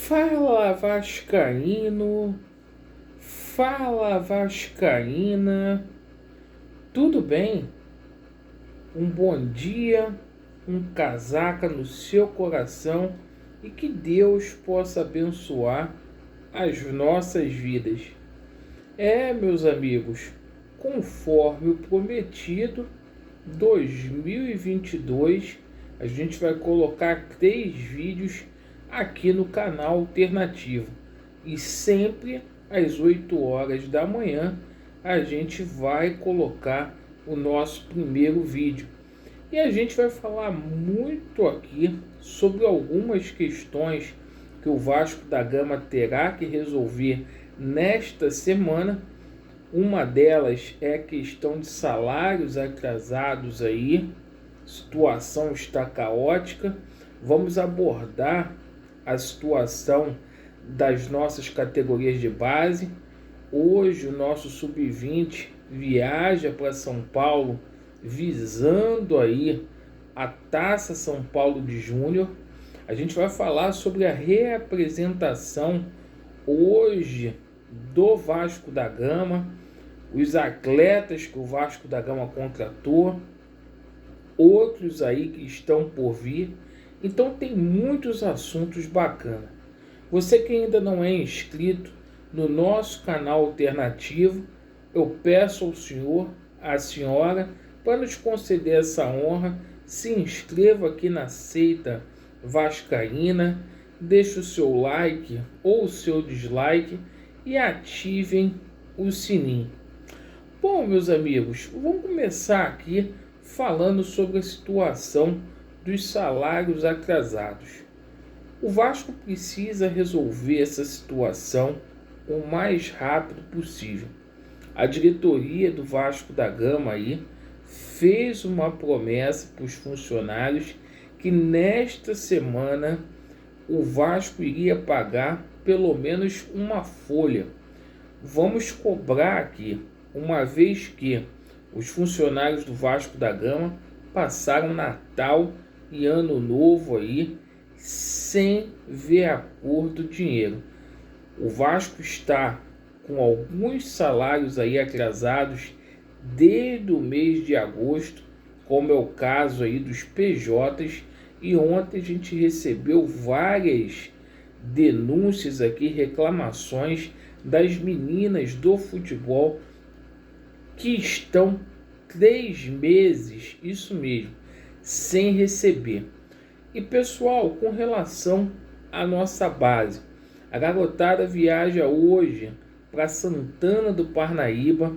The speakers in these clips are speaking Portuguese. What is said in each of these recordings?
Fala Vascaíno, fala Vascaína, tudo bem? Um bom dia, um casaca no seu coração e que Deus possa abençoar as nossas vidas. Meus amigos, conforme o prometido, 2022, a gente vai colocar 3 vídeos aqui no canal Alternativo. E sempre às 8 horas da manhã a gente vai colocar o nosso primeiro vídeo. E a gente vai falar muito aqui sobre algumas questões que o Vasco da Gama terá que resolver nesta semana. Uma delas é a questão de salários atrasados aí. A situação está caótica. Vamos abordar a situação das nossas categorias de base. Hoje o nosso sub-20 viaja para São Paulo visando aí a Taça São Paulo de Júnior. A gente vai falar sobre a reapresentação hoje do Vasco da Gama, os atletas que o Vasco da Gama contratou, outros aí que estão por vir. Então tem muitos assuntos bacanas. Você que ainda não é inscrito no nosso canal Alternativo, eu peço ao senhor, à senhora, para nos conceder essa honra, se inscreva aqui na seita vascaína, deixe o seu like ou o seu dislike e ativem o sininho. Bom, meus amigos, vamos começar aqui falando sobre a situação dos salários atrasados. O Vasco precisa resolver essa situação o mais rápido possível. A diretoria do Vasco da Gama aí fez uma promessa para os funcionários que nesta semana o Vasco iria pagar pelo menos uma folha. Vamos cobrar aqui, uma vez que os funcionários do Vasco da Gama passaram Natal e Ano Novo aí sem ver a cor do dinheiro. O Vasco está com alguns salários aí atrasados desde o mês de agosto, como é o caso aí dos PJs, e ontem a gente recebeu várias denúncias aqui, reclamações das meninas do futebol que estão 3 meses, isso mesmo, sem receber. E pessoal, com relação à nossa base, a garotada viaja hoje para Santana do Parnaíba,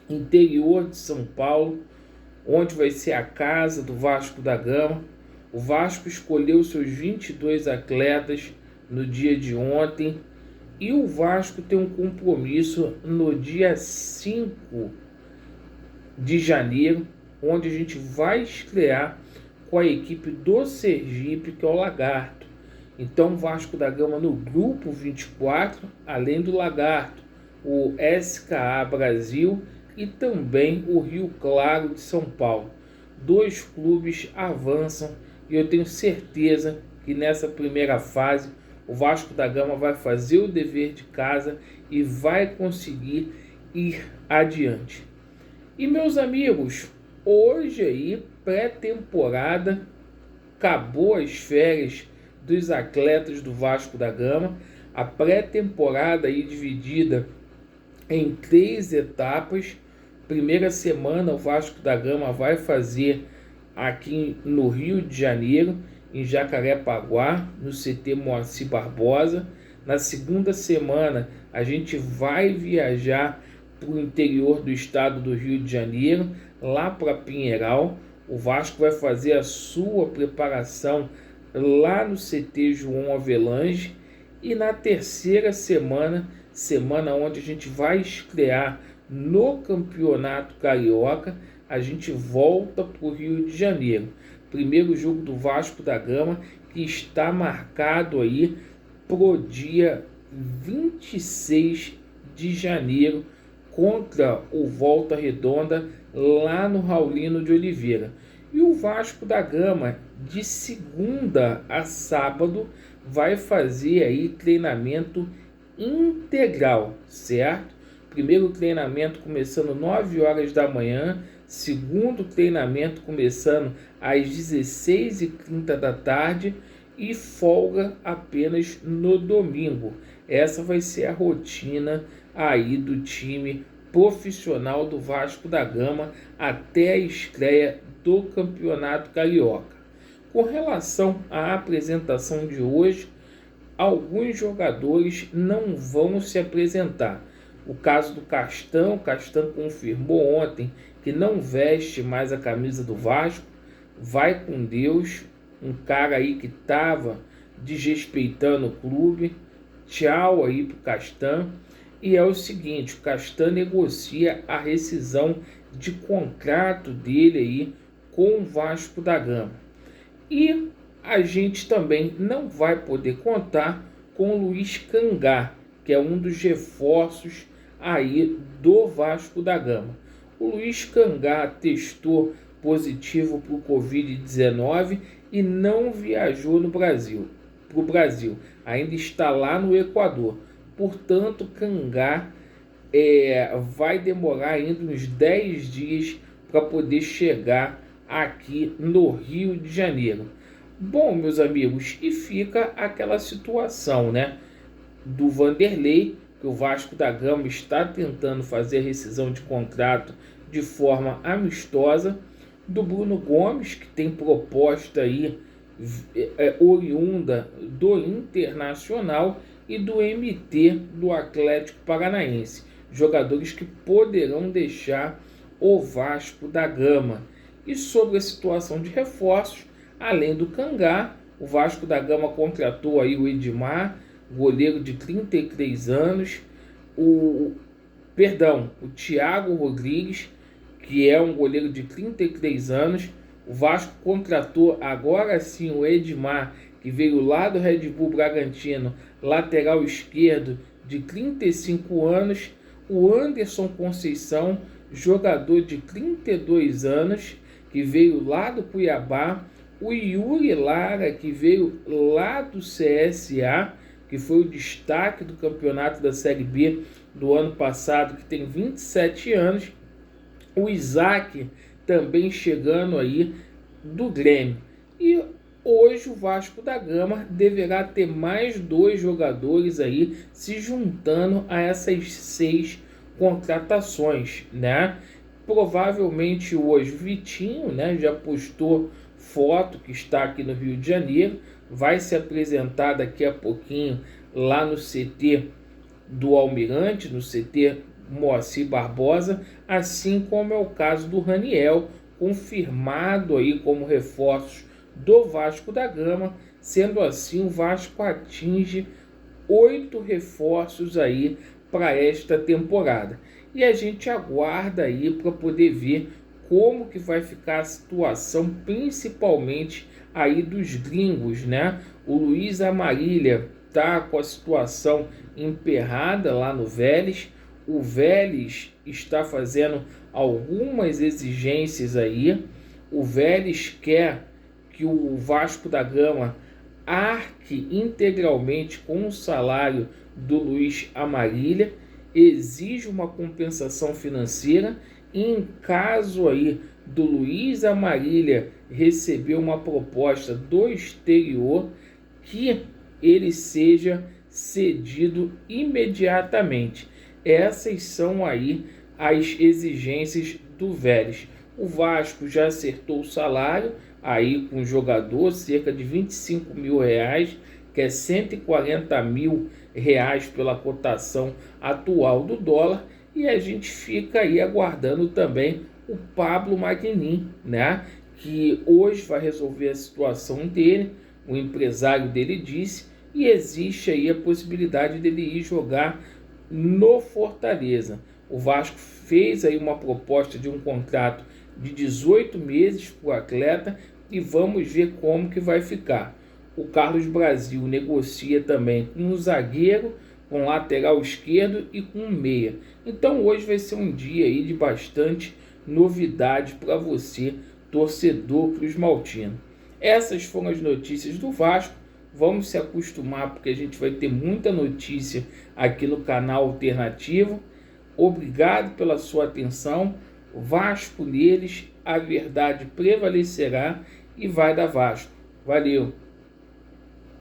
interior de São Paulo, onde vai ser a casa do Vasco da Gama. O Vasco escolheu seus 22 atletas no dia de ontem e o Vasco tem um compromisso no dia 5 de janeiro, onde a gente vai estrear com a equipe do Sergipe, que é o Lagarto. Então, o Vasco da Gama no grupo 24, além do Lagarto, o SKA Brasil e também o Rio Claro de São Paulo. 2 clubes avançam e eu tenho certeza que nessa primeira fase o Vasco da Gama vai fazer o dever de casa e vai conseguir ir adiante. E meus amigos, hoje aí, pré-temporada, acabou as férias dos atletas do Vasco da Gama. A pré-temporada aí dividida em 3 etapas. Primeira semana o Vasco da Gama vai fazer aqui no Rio de Janeiro, em Jacarepaguá, no CT Moacir Barbosa. Na segunda semana a gente vai viajar para o interior do estado do Rio de Janeiro, lá para Pinheiral. O Vasco vai fazer a sua preparação lá no CT João Avelange. E na terceira semana onde a gente vai estrear no Campeonato Carioca, a gente volta para o Rio de Janeiro. Primeiro jogo do Vasco da Gama, que está marcado aí para o dia 26 de janeiro, contra o Volta Redonda, lá no Raulino de Oliveira. E o Vasco da Gama, de segunda a sábado, vai fazer aí treinamento integral, certo? Primeiro treinamento começando 9 horas da manhã, segundo treinamento começando às 16h30 da tarde e folga apenas no domingo. Essa vai ser a rotina aí do time profissional do Vasco da Gama até a estreia do Campeonato Carioca. Com relação à apresentação de hoje, alguns jogadores não vão se apresentar. O caso do Castan, o Castan confirmou ontem que não veste mais a camisa do Vasco, vai com Deus, um cara aí que estava desrespeitando o clube, tchau aí pro Castan. E é o seguinte, o Castan negocia a rescisão de contrato dele aí com o Vasco da Gama. E a gente também não vai poder contar com o Luiz Cangá, que é um dos reforços aí do Vasco da Gama. O Luiz Cangá testou positivo para o Covid-19 e não viajou para o Brasil. Ainda está lá no Equador. Portanto, Cangá vai demorar ainda uns 10 dias para poder chegar aqui no Rio de Janeiro. Bom, meus amigos, e fica aquela situação, né, do Vanderlei, que o Vasco da Gama está tentando fazer a rescisão de contrato de forma amistosa, do Bruno Gomes, que tem proposta aí oriunda do Internacional, e do MT do Atlético Paranaense, jogadores que poderão deixar o Vasco da Gama. E sobre a situação de reforços, além do Cangá, o Vasco da Gama contratou aí o Edmar, goleiro de 33 anos, o Thiago Rodrigues, que é um goleiro de 33 anos. O Vasco contratou agora sim o Edmar, que veio lá do Red Bull Bragantino, lateral esquerdo de 35 anos. O Anderson Conceição, jogador de 32 anos, que veio lá do Cuiabá. O Yuri Lara, que veio lá do CSA, que foi o destaque do campeonato da Série B do ano passado, que tem 27 anos. O Isaac, também chegando aí do Grêmio. E hoje o Vasco da Gama deverá ter mais 2 jogadores aí se juntando a essas 6 contratações, né? Provavelmente hoje Vitinho, né, já postou foto que está aqui no Rio de Janeiro, vai se apresentar daqui a pouquinho lá no CT do Almirante, no CT Moacir Barbosa, assim como é o caso do Raniel, confirmado aí como reforços do Vasco da Gama. Sendo assim, o Vasco atinge 8 reforços aí para esta temporada. E a gente aguarda aí para poder ver como que vai ficar a situação, principalmente aí dos gringos, né? O Luiz Amarília tá com a situação emperrada lá no Vélez. O Vélez está fazendo algumas exigências aí. O Vélez quer que o Vasco da Gama arque integralmente com o salário do Luiz Amarília, exige uma compensação financeira. E em caso aí do Luiz Amarília receber uma proposta do exterior, que ele seja cedido imediatamente. Essas são aí as exigências do Vélez. O Vasco já acertou o salário aí com o jogador, cerca de R$25 mil, que é R$140 mil pela cotação atual do dólar. E a gente fica aí aguardando também o Pablo Magnin, né, que hoje vai resolver a situação dele. O empresário dele disse, e existe aí a possibilidade dele ir jogar no Fortaleza. O Vasco fez aí uma proposta de um contrato de 18 meses para o atleta e vamos ver como que vai ficar. O Carlos Brasil negocia também com um zagueiro, com lateral esquerdo e com um meia. Então hoje vai ser um dia aí de bastante novidade para você, torcedor cruzmaltino. Essas foram as notícias do Vasco. Vamos se acostumar, porque a gente vai ter muita notícia aqui no canal Alternativo. Obrigado pela sua atenção. Vasco neles, a verdade prevalecerá e vai dar Vasco. Valeu!